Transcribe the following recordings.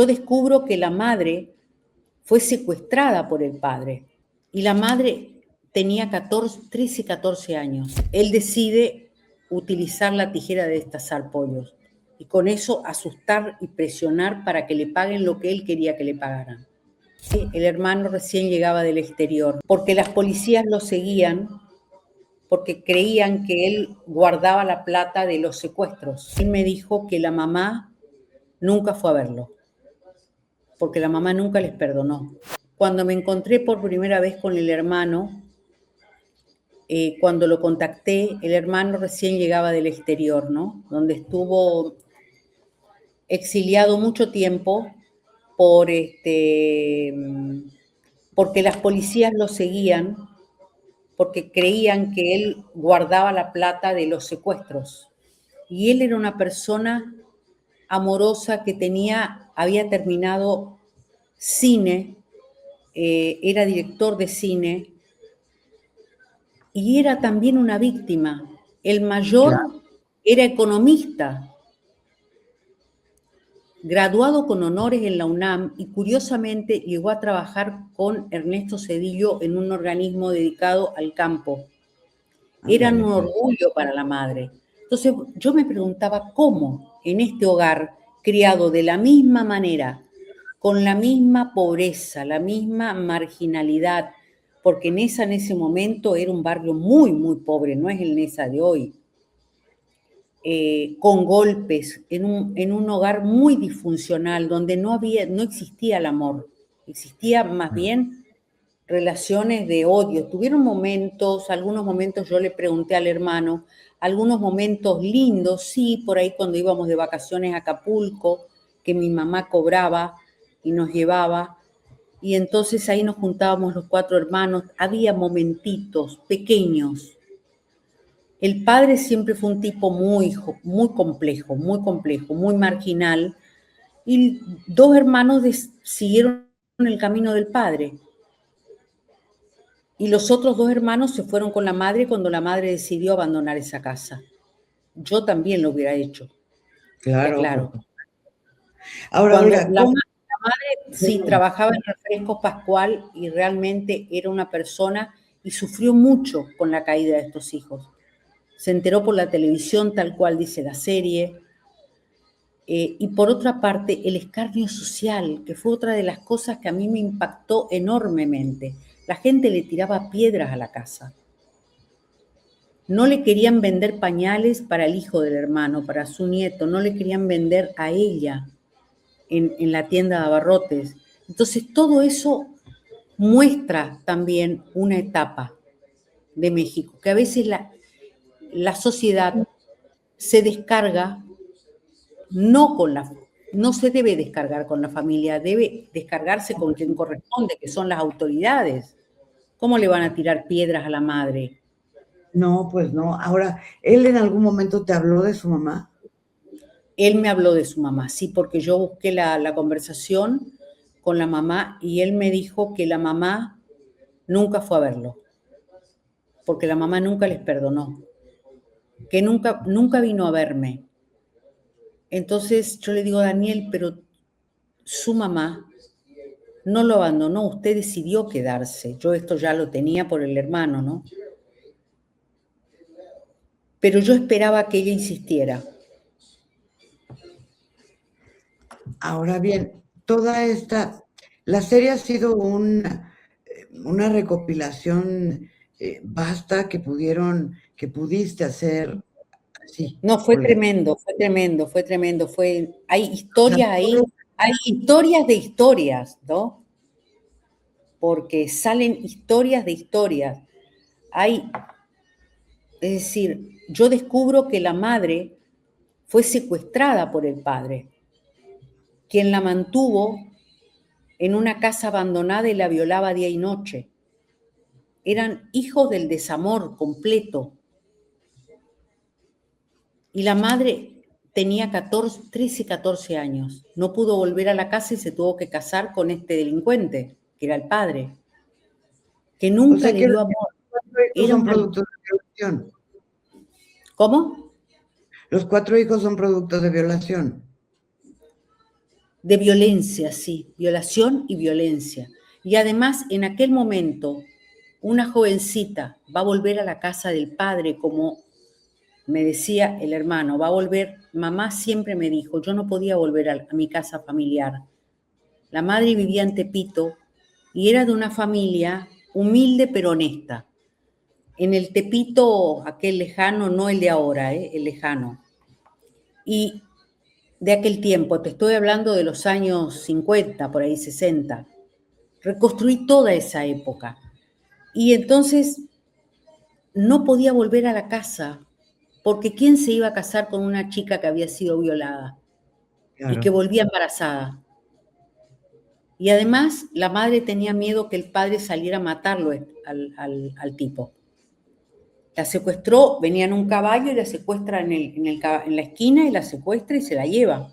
yo descubro que la madre fue secuestrada por el padre y la madre tenía 13, 14 años. Él decide utilizar la tijera de destazar pollos y con eso asustar y presionar para que le paguen lo que él quería que le pagaran. El hermano recién llegaba del exterior, porque las policías lo seguían, porque creían que él guardaba la plata de los secuestros. Él me dijo que la mamá nunca fue a verlo, porque la mamá nunca les perdonó. Cuando me encontré por primera vez con el hermano, cuando lo contacté, el hermano recién llegaba del exterior, ¿no? Donde estuvo exiliado mucho tiempo por porque las policías lo seguían, porque creían que él guardaba la plata de los secuestros. Y él era una persona amorosa que había terminado cine, era director de cine y era también una víctima. El mayor era economista, graduado con honores en la UNAM y curiosamente llegó a trabajar con Ernesto Zedillo en un organismo dedicado al campo. Eran un orgullo para la madre. Entonces yo me preguntaba cómo en este hogar criado de la misma manera, con la misma pobreza, la misma marginalidad, porque Neza en ese momento era un barrio muy, muy pobre, no es el Neza de hoy, con golpes, en un hogar muy disfuncional, donde no existía el amor, existía más bien relaciones de odio. Tuvieron algunos momentos yo le pregunté al hermano, algunos momentos lindos, sí, por ahí cuando íbamos de vacaciones a Acapulco, que mi mamá cobraba y nos llevaba, y entonces ahí nos juntábamos los 4 hermanos, había momentitos pequeños. El padre siempre fue un tipo muy complejo, muy marginal, y 2 hermanos siguieron el camino del padre. Y los otros 2 hermanos se fueron con la madre cuando la madre decidió abandonar esa casa. Yo también lo hubiera hecho. Claro. Ahora, Olga, la madre sí trabajaba en Refrescos Pascual y realmente era una persona y sufrió mucho con la caída de estos hijos. Se enteró por la televisión, tal cual dice la serie. Y por otra parte, el escarnio social, que fue otra de las cosas que a mí me impactó enormemente. La gente le tiraba piedras a la casa. No le querían vender pañales para el hijo del hermano, para su nieto, no le querían vender a ella en la tienda de abarrotes. Entonces, todo eso muestra también una etapa de México, que a veces la sociedad se descarga no se debe descargar con la familia, debe descargarse con quien corresponde, que son las autoridades. ¿Cómo le van a tirar piedras a la madre? No, pues no. Ahora, ¿él en algún momento te habló de su mamá? Él me habló de su mamá, sí, porque yo busqué la conversación con la mamá y él me dijo que la mamá nunca fue a verlo, porque la mamá nunca les perdonó, que nunca vino a verme. Entonces yo le digo, Daniel, pero su mamá no lo abandonó, usted decidió quedarse. Yo esto ya lo tenía por el hermano, ¿no? Pero yo esperaba que ella insistiera. Ahora bien, la serie ha sido una recopilación vasta que pudiste hacer así. No, fue tremendo. Hay historias ahí, hay historias de historias, ¿no? Porque salen historias de historias. Es decir, yo descubro que la madre fue secuestrada por el padre, quien la mantuvo en una casa abandonada y la violaba día y noche. Eran hijos del desamor completo. Y la madre tenía 13, 14 años. No pudo volver a la casa y se tuvo que casar con este delincuente, que era el padre, que nunca le dio amor. Son productos de violación. ¿Cómo? Los 4 hijos son productos de violación. de violencia, sí, violación y violencia. Y además, en aquel momento, una jovencita va a volver a la casa del padre, como me decía el hermano, va a volver, mamá siempre me dijo, yo no podía volver a mi casa familiar. La madre vivía en Tepito y era de una familia humilde pero honesta. En el Tepito, aquel lejano, no el de ahora, el lejano. Y de aquel tiempo, te estoy hablando de los años 50, por ahí 60. Reconstruí toda esa época. Y entonces no podía volver a la casa, porque ¿quién se iba a casar con una chica que había sido violada y que volvía embarazada? Y además la madre tenía miedo que el padre saliera a matarlo al tipo. La secuestró, venía en un caballo y la secuestra en la esquina y la secuestra y se la lleva.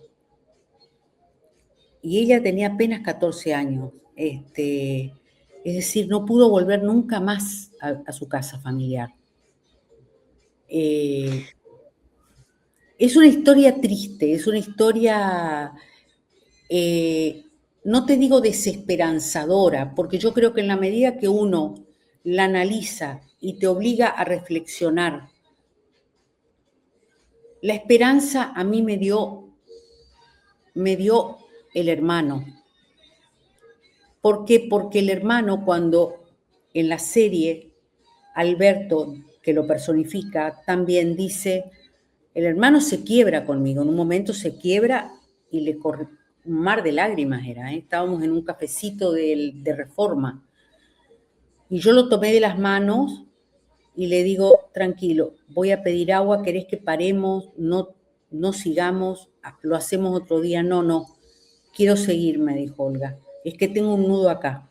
Y ella tenía apenas 14 años. Es decir, no pudo volver nunca más a su casa familiar. Es una historia triste, es una historia, no te digo desesperanzadora, porque yo creo que en la medida que uno la analiza y te obliga a reflexionar, la esperanza a mí me dio el hermano. ¿Por qué? Porque el hermano, cuando en la serie Alberto, que lo personifica, también dice, el hermano se quiebra conmigo, en un momento se quiebra y le corre un mar de lágrimas, estábamos en un cafecito de Reforma, y yo lo tomé de las manos y le digo, tranquilo, voy a pedir agua, ¿querés que paremos? No sigamos, lo hacemos otro día. No, quiero seguir, me dijo Olga, es que tengo un nudo acá,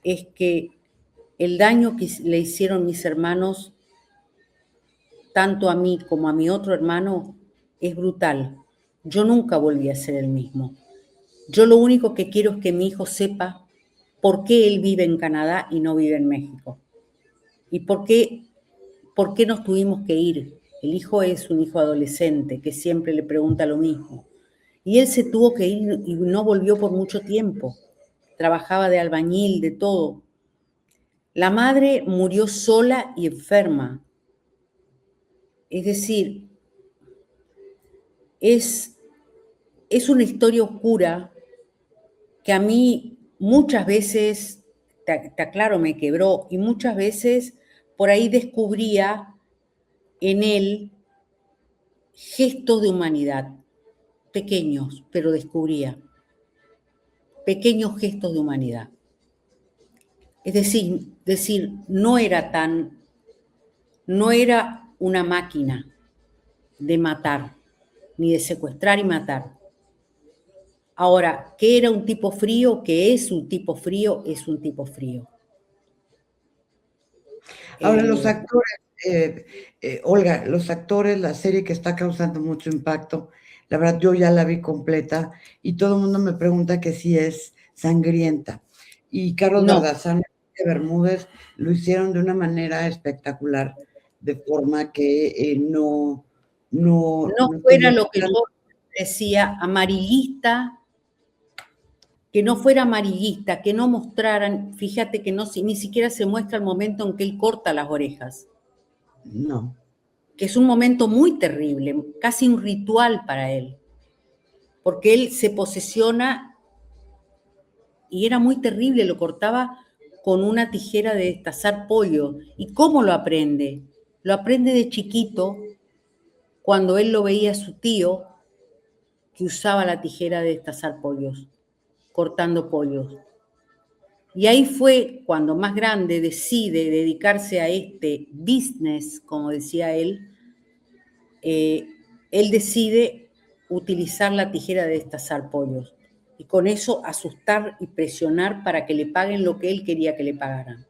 es que el daño que le hicieron mis hermanos, tanto a mí como a mi otro hermano, es brutal. Yo nunca volví a ser el mismo. Yo lo único que quiero es que mi hijo sepa por qué él vive en Canadá y no vive en México. Y por qué nos tuvimos que ir. El hijo es un hijo adolescente que siempre le pregunta lo mismo. Y él se tuvo que ir y no volvió por mucho tiempo. Trabajaba de albañil, de todo. La madre murió sola y enferma. Es decir, es una historia oscura que a mí muchas veces, te aclaro, me quebró, y muchas veces por ahí descubría en él gestos de humanidad, pequeños, pero descubría pequeños gestos de humanidad. Es decir, no era una máquina de matar, ni de secuestrar y matar. Ahora, ¿qué era un tipo frío? ¿Qué es un tipo frío? Es un tipo frío. Ahora, los actores, Olga, los actores, la serie que está causando mucho impacto, la verdad yo ya la vi completa y todo el mundo me pregunta que si es sangrienta. Y Carlos Bardazán y Bermúdez lo hicieron de una manera espectacular, de forma que no fuera lo que yo decía, amarillista, que no fuera amarillista, que no mostraran, fíjate que ni siquiera se muestra el momento en que él corta las orejas. No. Que es un momento muy terrible, casi un ritual para él, porque él se posesiona y era muy terrible, lo cortaba con una tijera de destazar pollo. ¿Y cómo lo aprende? Lo aprende de chiquito, cuando él lo veía a su tío, que usaba la tijera de destazar pollos, cortando pollos. Y ahí fue cuando más grande decide dedicarse a este business, como decía él decide utilizar la tijera de destazar pollos y con eso asustar y presionar para que le paguen lo que él quería que le pagaran.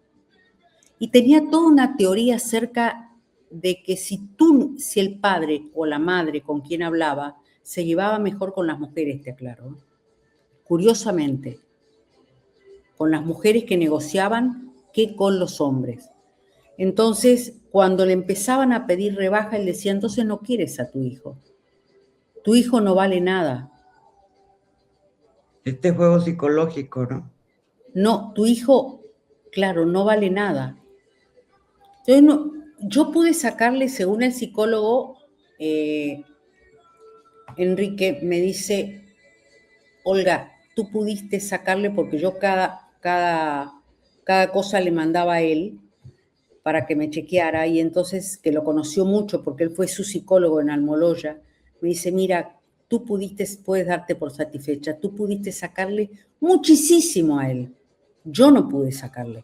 Y tenía toda una teoría acerca de que si el padre o la madre con quien hablaba se llevaba mejor con las mujeres, te aclaro, curiosamente, con las mujeres que negociaban que con los hombres. Entonces, cuando le empezaban a pedir rebaja, él decía, entonces no quieres a tu hijo no vale nada. Este juego psicológico, ¿no? No, tu hijo, claro, no vale nada. Entonces, no, yo pude sacarle, según el psicólogo, Enrique me dice, Olga, tú pudiste sacarle porque yo cada cosa le mandaba a él para que me chequeara y entonces, que lo conoció mucho porque él fue su psicólogo en Almoloya, me dice, mira, puedes darte por satisfecha, tú pudiste sacarle muchísimo a él. Yo no pude sacarle.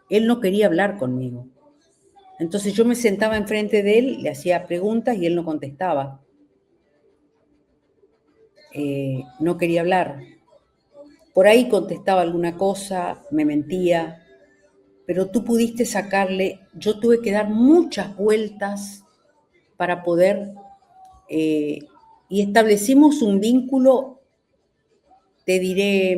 Él no quería hablar conmigo. Entonces yo me sentaba enfrente de él, le hacía preguntas y él no contestaba. No quería hablar. Por ahí contestaba alguna cosa, me mentía, pero tú pudiste sacarle, yo tuve que dar muchas vueltas para poder, y establecimos un vínculo, te diré,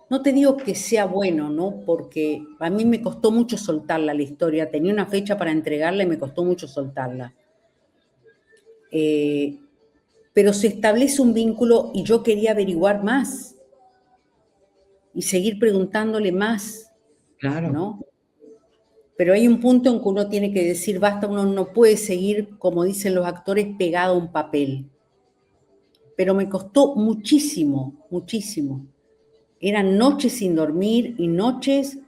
no te digo que sea bueno, ¿no? Porque a mí me costó mucho soltarla la historia, tenía una fecha para entregarla y me costó mucho soltarla. Pero se establece un vínculo y yo quería averiguar más y seguir preguntándole más, Claro. ¿no? Pero hay un punto en que uno tiene que decir, basta, uno no puede seguir, como dicen los actores, pegado a un papel. Pero me costó muchísimo, muchísimo. Eran noches sin dormir y noches,